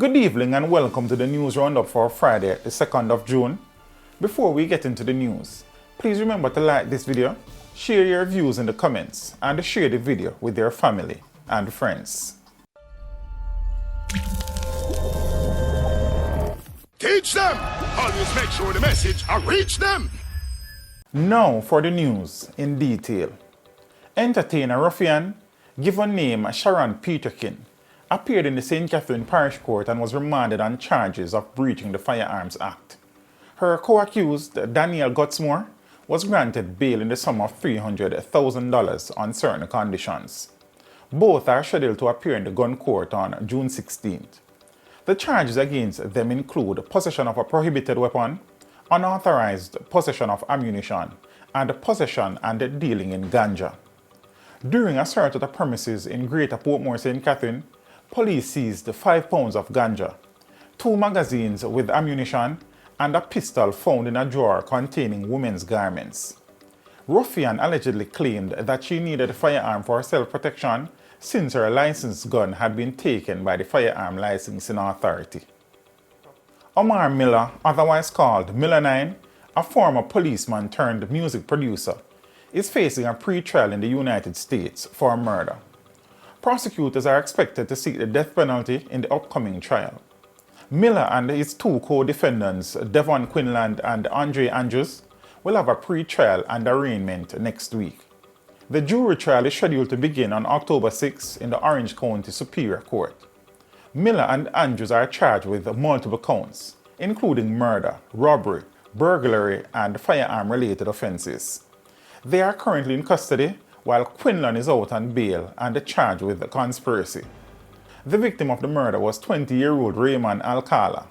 Good evening and welcome to the news roundup for Friday, the 2nd of June. Before we get into the news, please remember to like this video, share your views in the comments, and share the video with your family and friends. Teach them! Always make sure the message reach them! Now for the news in detail. Entertainer ruffian, given name Sharon Peterkin, appeared in the St. Catherine Parish Court and was remanded on charges of breaching the Firearms Act. Her co-accused, Danielle Gutsmore, was granted bail in the sum of $300,000 on certain conditions. Both are scheduled to appear in the gun court on June 16th. The charges against them include possession of a prohibited weapon, unauthorized possession of ammunition, and possession and dealing in ganja. During a search at the premises in Greater Portmore, St. Catherine, police seized 5 pounds of ganja, 2 magazines with ammunition, and a pistol found in a drawer containing women's garments. Ruffian allegedly claimed that she needed a firearm for self-protection since her licensed gun had been taken by the Firearm Licensing Authority. Omar Miller, otherwise called Miller 9, a former policeman turned music producer, is facing a pre-trial in the United States for murder. Prosecutors are expected to seek the death penalty in the upcoming trial. Miller and his 2 co-defendants, Devon Quinlan and Andre Andrews, will have a pre-trial and arraignment next week. The jury trial is scheduled to begin on October 6 in the Orange County Superior Court. Miller and Andrews are charged with multiple counts, including murder, robbery, burglary, and firearm-related offenses. They are currently in custody, while Quinlan is out on bail and charged with conspiracy. The victim of the murder was 20-year-old Raymond Alcala.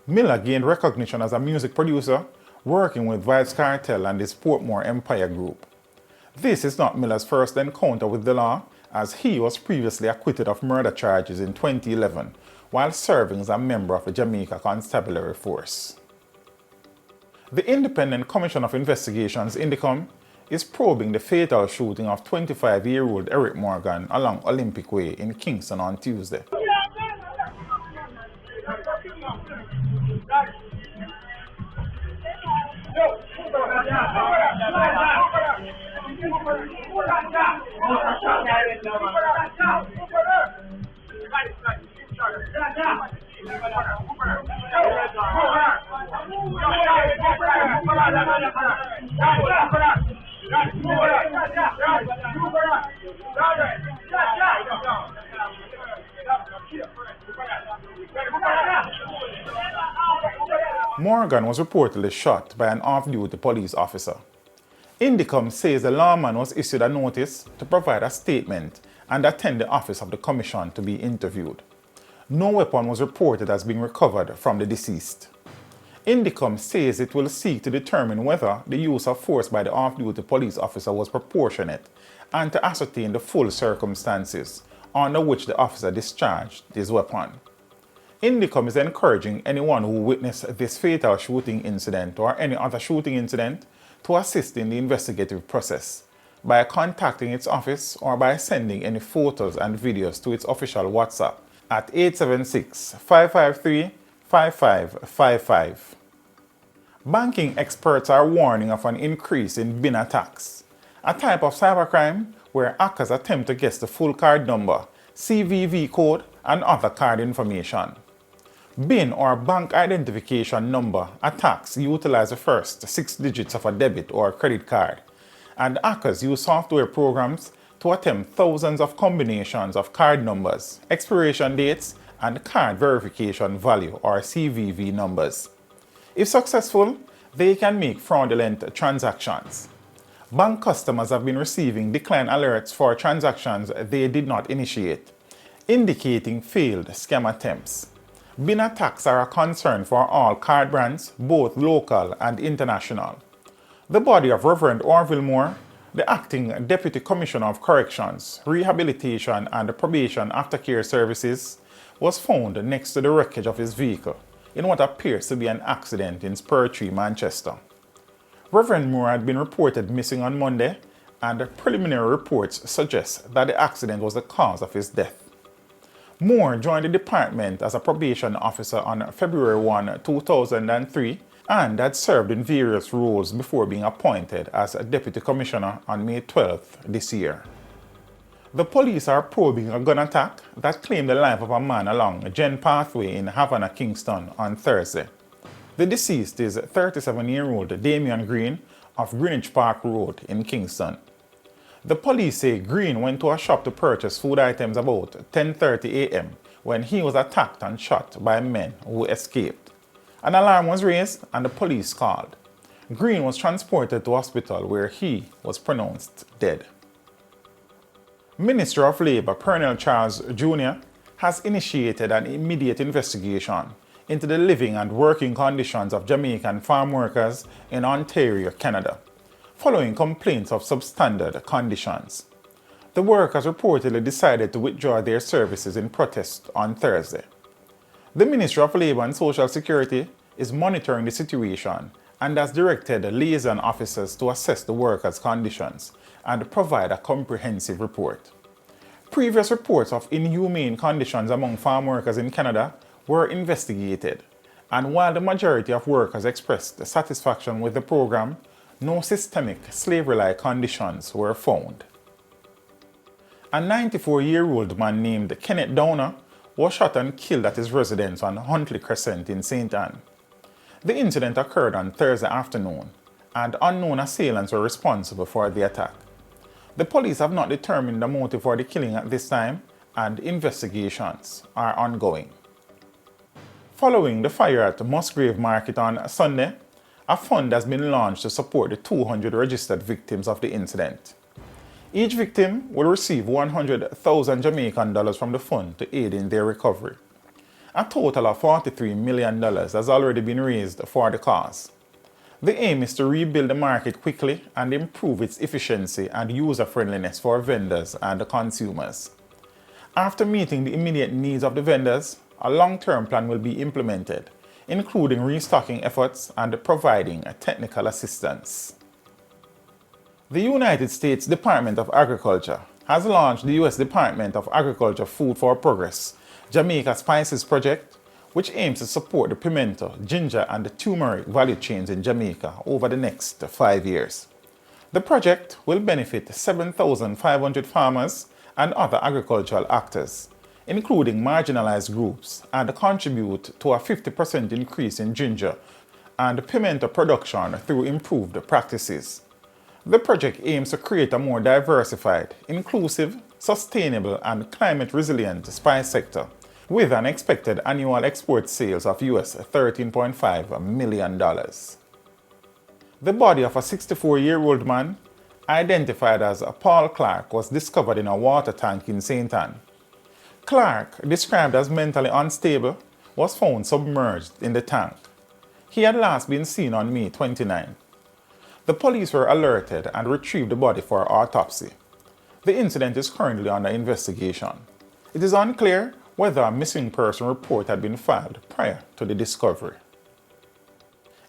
Miller gained recognition as a music producer, working with Vybz Kartel and his Portmore Empire Group. This is not Miller's first encounter with the law, as he was previously acquitted of murder charges in 2011 while serving as a member of the Jamaica Constabulary Force. The Independent Commission of Investigations Indicom is probing the fatal shooting of 25-year-old Eric Morgan along Olympic Way in Kingston on Tuesday. Morgan was reportedly shot by an off-duty police officer. Indicom says the lawman was issued a notice to provide a statement and attend the office of the commission to be interviewed. No weapon was reported as being recovered from the deceased. Indicom says it will seek to determine whether the use of force by the off-duty police officer was proportionate and to ascertain the full circumstances under which the officer discharged his weapon. Indicom is encouraging anyone who witnessed this fatal shooting incident or any other shooting incident to assist in the investigative process by contacting its office or by sending any photos and videos to its official WhatsApp at 876-553-5555. Banking experts are warning of an increase in BIN attacks, a type of cybercrime where hackers attempt to guess the full card number, CVV code, and other card information. BIN or bank identification number attacks utilize the first 6 digits of a debit or credit card, and hackers use software programs to attempt thousands of combinations of card numbers, expiration dates, and card verification value or CVV numbers. If successful, they can make fraudulent transactions. Bank customers have been receiving decline alerts for transactions they did not initiate, indicating failed scam attempts. BIN attacks are a concern for all card brands, both local and international. The body of Reverend Orville Moore, the Acting Deputy Commissioner of Corrections, Rehabilitation and Probation Aftercare Services, was found next to the wreckage of his vehicle in what appears to be an accident in Spur Tree, Manchester. Reverend Moore had been reported missing on Monday, and preliminary reports suggest that the accident was the cause of his death. Moore joined the department as a probation officer on February 1, 2003, and had served in various roles before being appointed as a deputy commissioner on May 12th this year. The police are probing a gun attack that claimed the life of a man along Jen Pathway in Havana, Kingston on Thursday. The deceased is 37-year-old Damian Green of Greenwich Park Road in Kingston. The police say Green went to a shop to purchase food items about 10:30 a.m. when he was attacked and shot by men who escaped. An alarm was raised and the police called. Green was transported to hospital where he was pronounced dead. Minister of Labour Pernell Charles Jr. has initiated an immediate investigation into the living and working conditions of Jamaican farm workers in Ontario, Canada, following complaints of substandard conditions. The workers reportedly decided to withdraw their services in protest on Thursday. The Ministry of Labour and Social Security is monitoring the situation and has directed liaison officers to assess the workers' conditions and provide a comprehensive report. Previous reports of inhumane conditions among farm workers in Canada were investigated, and while the majority of workers expressed satisfaction with the program, no systemic slavery-like conditions were found. A 94-year-old man named Kenneth Downer was shot and killed at his residence on Huntley Crescent in St. Anne. The incident occurred on Thursday afternoon, and unknown assailants were responsible for the attack. The police have not determined the motive for the killing at this time, and investigations are ongoing. Following the fire at Musgrave Market on Sunday, a fund has been launched to support the 200 registered victims of the incident. Each victim will receive 100,000 Jamaican dollars from the fund to aid in their recovery. A total of $43 million has already been raised for the cause. The aim is to rebuild the market quickly and improve its efficiency and user-friendliness for vendors and consumers. After meeting the immediate needs of the vendors, a long-term plan will be implemented, including restocking efforts and providing technical assistance. The United States Department of Agriculture has launched the U.S. Department of Agriculture Food for Progress Jamaica Spices Project, which aims to support the pimento, ginger, and the turmeric value chains in Jamaica over the next 5 years. The project will benefit 7,500 farmers and other agricultural actors, including marginalized groups, and contribute to a 50% increase in ginger and pimento production through improved practices. The project aims to create a more diversified, inclusive, sustainable, and climate-resilient spice sector, with an expected annual export sales of US $13.5 million. The body of a 64-year-old man, identified as Paul Clark, was discovered in a water tank in St. Anne. Clark, described as mentally unstable, was found submerged in the tank. He had last been seen on May 29. The police were alerted and retrieved the body for autopsy. The incident is currently under investigation. It is unclear whether a missing person report had been filed prior to the discovery.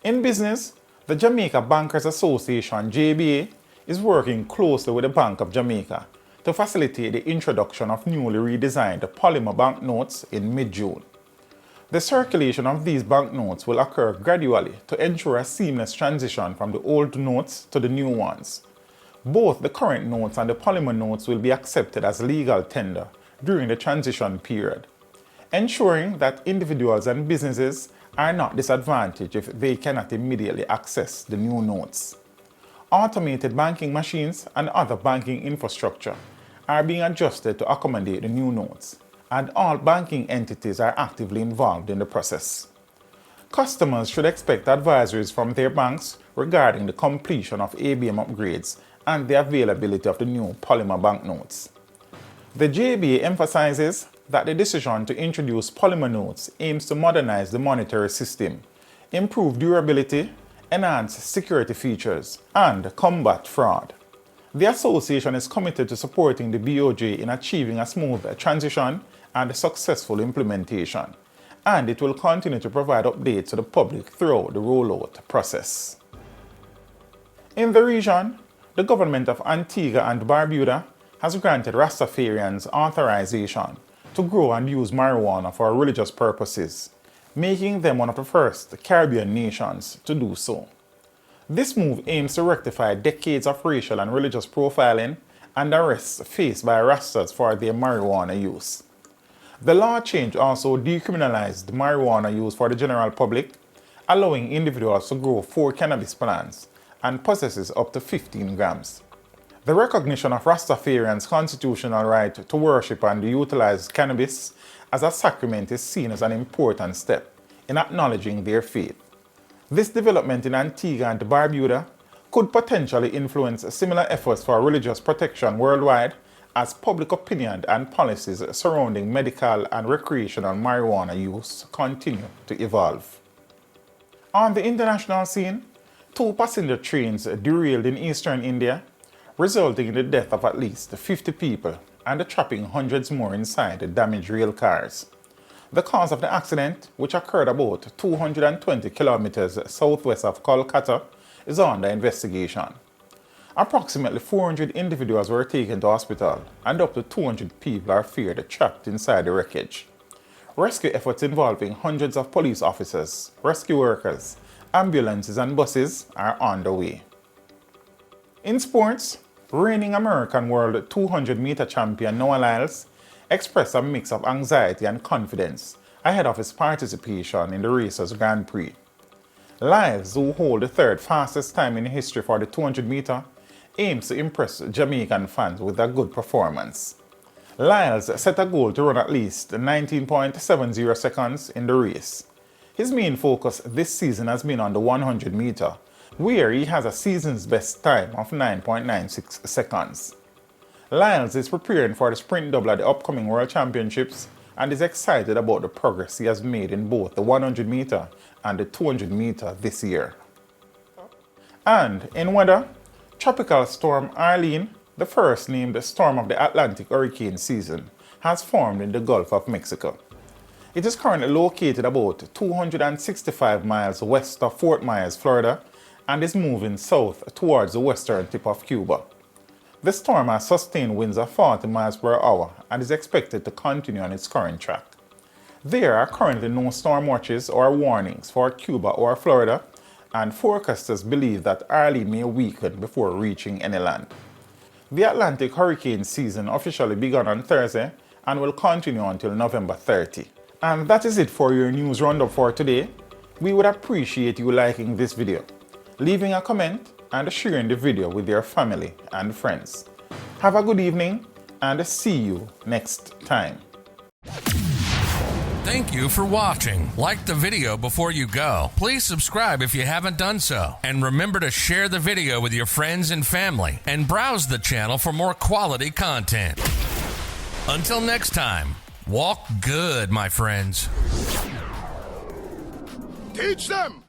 In business, the Jamaica Bankers Association, JBA, is working closely with the Bank of Jamaica to facilitate the introduction of newly redesigned polymer banknotes in mid-June. The circulation of these banknotes will occur gradually to ensure a seamless transition from the old notes to the new ones. Both the current notes and the polymer notes will be accepted as legal tender during the transition period, ensuring that individuals and businesses are not disadvantaged if they cannot immediately access the new notes. Automated banking machines and other banking infrastructure are being adjusted to accommodate the new notes, and all banking entities are actively involved in the process. Customers should expect advisories from their banks regarding the completion of ABM upgrades and the availability of the new polymer banknotes. The JBA emphasizes that the decision to introduce polymer notes aims to modernize the monetary system, improve durability, enhance security features, and combat fraud. The association is committed to supporting the BOJ in achieving a smooth transition and successful implementation, and it will continue to provide updates to the public throughout the rollout process. In the region, the government of Antigua and Barbuda has granted Rastafarians authorization to grow and use marijuana for religious purposes, making them one of the first Caribbean nations to do so. This move aims to rectify decades of racial and religious profiling and arrests faced by Rastas for their marijuana use. The law change also decriminalized marijuana use for the general public, allowing individuals to grow 4 cannabis plants and possesses up to 15 grams. The recognition of Rastafarians' constitutional right to worship and utilize cannabis as a sacrament is seen as an important step in acknowledging their faith. This development in Antigua and Barbuda could potentially influence similar efforts for religious protection worldwide as public opinion and policies surrounding medical and recreational marijuana use continue to evolve. On the international scene, 2 passenger trains derailed in eastern India, resulting in the death of at least 50 people and trapping hundreds more inside the damaged rail cars. The cause of the accident, which occurred about 220 kilometers southwest of Kolkata, is under investigation. Approximately 400 individuals were taken to hospital and up to 200 people are feared trapped inside the wreckage. Rescue efforts involving hundreds of police officers, rescue workers, ambulances and buses are underway. In sports, reigning American World 200-meter champion Noah Lyles expressed a mix of anxiety and confidence ahead of his participation in the race's Grand Prix. Lyles, who holds the 3rd fastest time in history for the 200-meter, aims to impress Jamaican fans with a good performance. Lyles set a goal to run at least 19.70 seconds in the race. His main focus this season has been on the 100-meter, where he has a season's best time of 9.96 seconds. Lyles is preparing for the sprint double at the upcoming World Championships and is excited about the progress he has made in both the 100-meter and the 200-meter this year. And in weather, Tropical Storm Arlene, the first named storm of the Atlantic hurricane season, has formed in the Gulf of Mexico. It is currently located about 265 miles west of Fort Myers, Florida, and is moving south towards the western tip of Cuba. The storm has sustained winds of 40 miles per hour and is expected to continue on its current track. There are currently no storm watches or warnings for Cuba or Florida, and forecasters believe that Arlene may weaken before reaching any land. The Atlantic hurricane season officially began on Thursday and will continue until November 30. And that is it for your news roundup for today. We would appreciate you liking this video, leaving a comment and sharing the video with your family and friends. Have a good evening and see you next time. Thank you for watching. Like the video before you go. Please subscribe if you haven't done so. And remember to share the video with your friends and family. And browse the channel for more quality content. Until next time, walk good, my friends. Teach them!